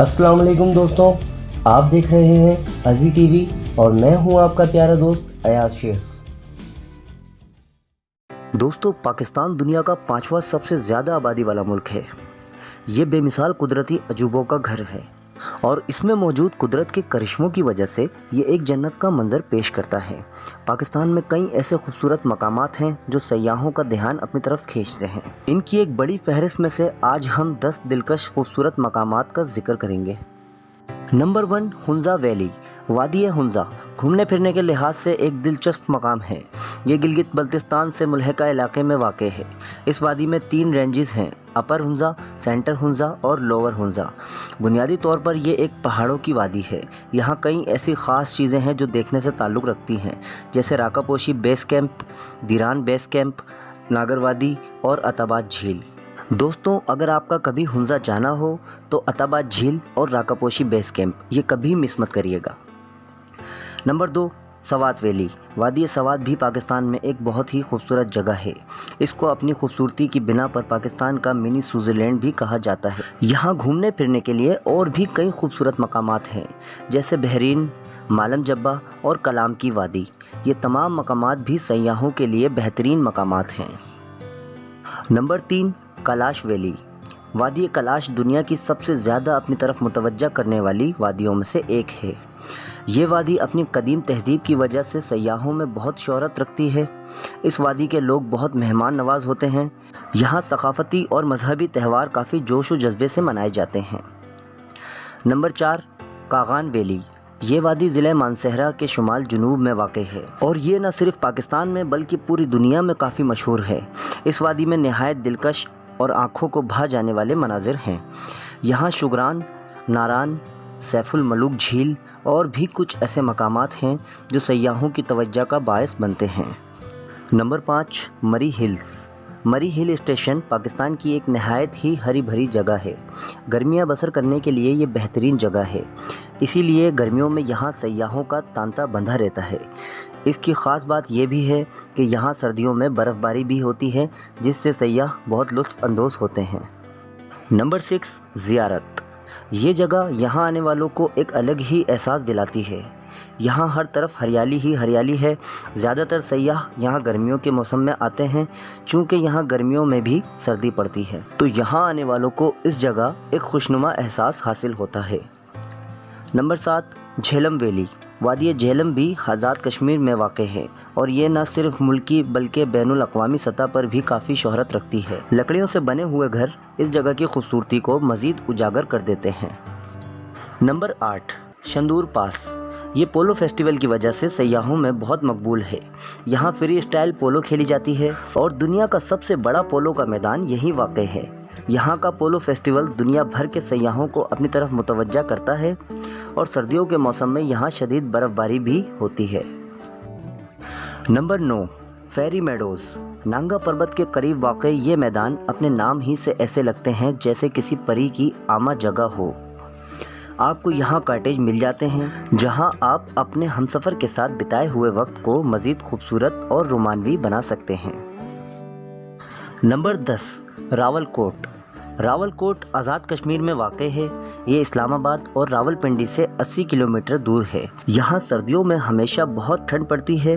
अस्सलाम वालेकुम दोस्तों, आप देख रहे हैं अजी टीवी और मैं हूं आपका प्यारा दोस्त अयाज शेख। दोस्तों, पाकिस्तान दुनिया का 5वां सबसे ज़्यादा आबादी वाला मुल्क है। ये बेमिसाल कुदरती अजूबों का घर है और इसमें मौजूद कुदरत के करिश्मों की वजह से ये एक जन्नत का मंजर पेश करता है। पाकिस्तान में कई ऐसे खूबसूरत मकामात हैं जो सयाहों का ध्यान अपनी तरफ खींचते हैं। इनकी एक बड़ी फहरिस्त में से आज हम 10 दिलकश खूबसूरत मकामात का जिक्र करेंगे। Number 1, Hunza valley. वादी हुंजा घूमने फिरने के लिहाज से एक दिलचस्प मकाम है। ये गिलगित बल्तिस्तान से मुल्हिका इलाके में वाक़ है। इस वादी में 3 रेंजेस हैं, अपर हुंजा, सेंटर हुंजा और लोअर हुंजा। बुनियादी तौर पर ये एक पहाड़ों की वादी है। यहाँ कई ऐसी ख़ास चीज़ें हैं जो देखने से ताल्लुक़ रखती हैं, जैसे Rakaposhi base camp, Diran base camp, Nagar वादी और अताबाद झील। दोस्तों, अगर आपका कभी हुंजा जाना हो तो अताबाद झील और राकापोशी बेस कैंप ये कभी मिस मत करिएगा। Number 2, Swat valley. वादी सवात भी पाकिस्तान में एक बहुत ही खूबसूरत जगह है। इसको अपनी खूबसूरती की बिना पर पाकिस्तान का मिनी स्विट्ज़रलैंड भी कहा जाता है। यहाँ घूमने फिरने के लिए और भी कई खूबसूरत मकामात हैं, जैसे बहरीन, मालम जब्बा और कलाम की वादी। ये तमाम मकामात भी सयाहों के लिए बेहतरीन मकामात हैं। Number 3, Kailash valley. वादी कैलाश दुनिया की सबसे ज़्यादा अपनी तरफ मुतवज्जा करने वाली वादियों में से एक है। ये वादी अपनी कदीम तहज़ीब की वजह से सयाहों में बहुत शोहरत रखती है। इस वादी के लोग बहुत मेहमान नवाज होते हैं। यहाँ सकाफ़ती और मजहबी त्यौहार काफ़ी जोश व जज्बे से मनाए जाते हैं। Number 4, Kaghan valley. ये वादी ज़िले मानसहरा के शुमाल जनूब में वाक़ है और ये न सिर्फ पाकिस्तान में बल्कि पूरी दुनिया में काफ़ी मशहूर है। इस वादी में नहायत दिलकश और आँखों को भा जाने वाले मनाजिर हैं। यहाँ शुगरान, नारान, सैफुल मलूक झील और भी कुछ ऐसे मकामात हैं जो सयाहों की तवज्जो का बायस बनते हैं। नंबर 5, मरी हिल्स। मरी हिल स्टेशन पाकिस्तान की एक नहायत ही हरी भरी जगह है। गर्मियाँ बसर करने के लिए ये बेहतरीन जगह है, इसीलिए गर्मियों में यहाँ सयाहों का तांता बंधा रहता है। इसकी ख़ास बात यह भी है कि यहाँ सर्दियों में बर्फ़बारी भी होती है, जिससे सयाह बहुत लुत्फ़ अंदोज़ होते हैं। नंबर 6, ज़ियारत। ये जगह यहाँ आने वालों को एक अलग ही एहसास दिलाती है। यहाँ हर तरफ हरियाली ही हरियाली है। ज़्यादातर सयाह यहाँ गर्मियों के मौसम में आते हैं, चूँकि यहाँ गर्मियों में भी सर्दी पड़ती है, तो यहाँ आने वालों को इस जगह एक खुशनुमा एहसास हासिल होता है। Number 7, Jhelum valley. वादी झेलम भी आज़ाद कश्मीर में वाक़ है और ये न सिर्फ मुल्की बल्कि बैनुल अक़वामी सतह पर भी काफ़ी शोहरत रखती है। लकड़ियों से बने हुए घर इस जगह की खूबसूरती को मज़ीद उजागर कर देते हैं। नंबर 8, शंदूर पास। ये पोलो फेस्टिवल की वजह से सयाहों में बहुत मकबूल है। यहाँ फ्री स्टाइल पोलो खेली जाती है और दुनिया का सबसे बड़ा पोलो का मैदान यहीं वाक़ है। यहाँ का पोलो फेस्टिवल दुनिया भर के सयाहों को अपनी तरफ मुतवज्जा करता है और सर्दियों के मौसम में यहाँ शदीद बर्फ़बारी भी होती है। नंबर 9, फेरी मेडोज़। नांगा पर्वत के करीब वाक़ ये मैदान अपने नाम ही से ऐसे लगते हैं जैसे किसी परी की आमा जगह हो। आपको यहाँ कॉटेज मिल जाते हैं जहाँ आप अपने हमसफ़र के साथ बिताए हुए वक्त को मज़ीद खूबसूरत और रोमानवी बना सकते हैं। नंबर 10, रावलकोट। रावलकोट आज़ाद कश्मीर में वाक़ है। ये इस्लामाबाद और रावलपिंडी से 80 किलोमीटर दूर है। यहाँ सर्दियों में हमेशा बहुत ठंड पड़ती है।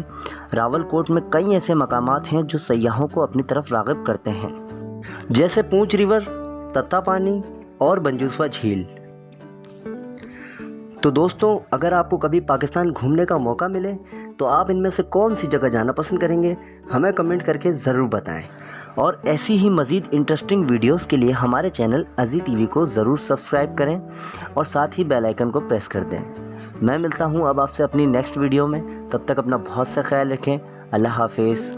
रावलकोट में कई ऐसे मकामात हैं जो सयाहों को अपनी तरफ राग़िब करते हैं, जैसे पूंछ रिवर, तत्ता पानी और बंजूसवा झील। तो दोस्तों, अगर आपको कभी पाकिस्तान घूमने का मौका मिले तो आप इनमें से कौन सी जगह जाना पसंद करेंगे, हमें कमेंट करके ज़रूर बताएं। और ऐसी ही मज़ीद इंटरेस्टिंग वीडियोस के लिए हमारे चैनल अजी टीवी को ज़रूर सब्सक्राइब करें और साथ ही बेल आइकन को प्रेस कर दें। मैं मिलता हूं अब आपसे अपनी नेक्स्ट वीडियो में। तब तक अपना बहुत सा ख्याल रखें। अल्लाह हाफिज़।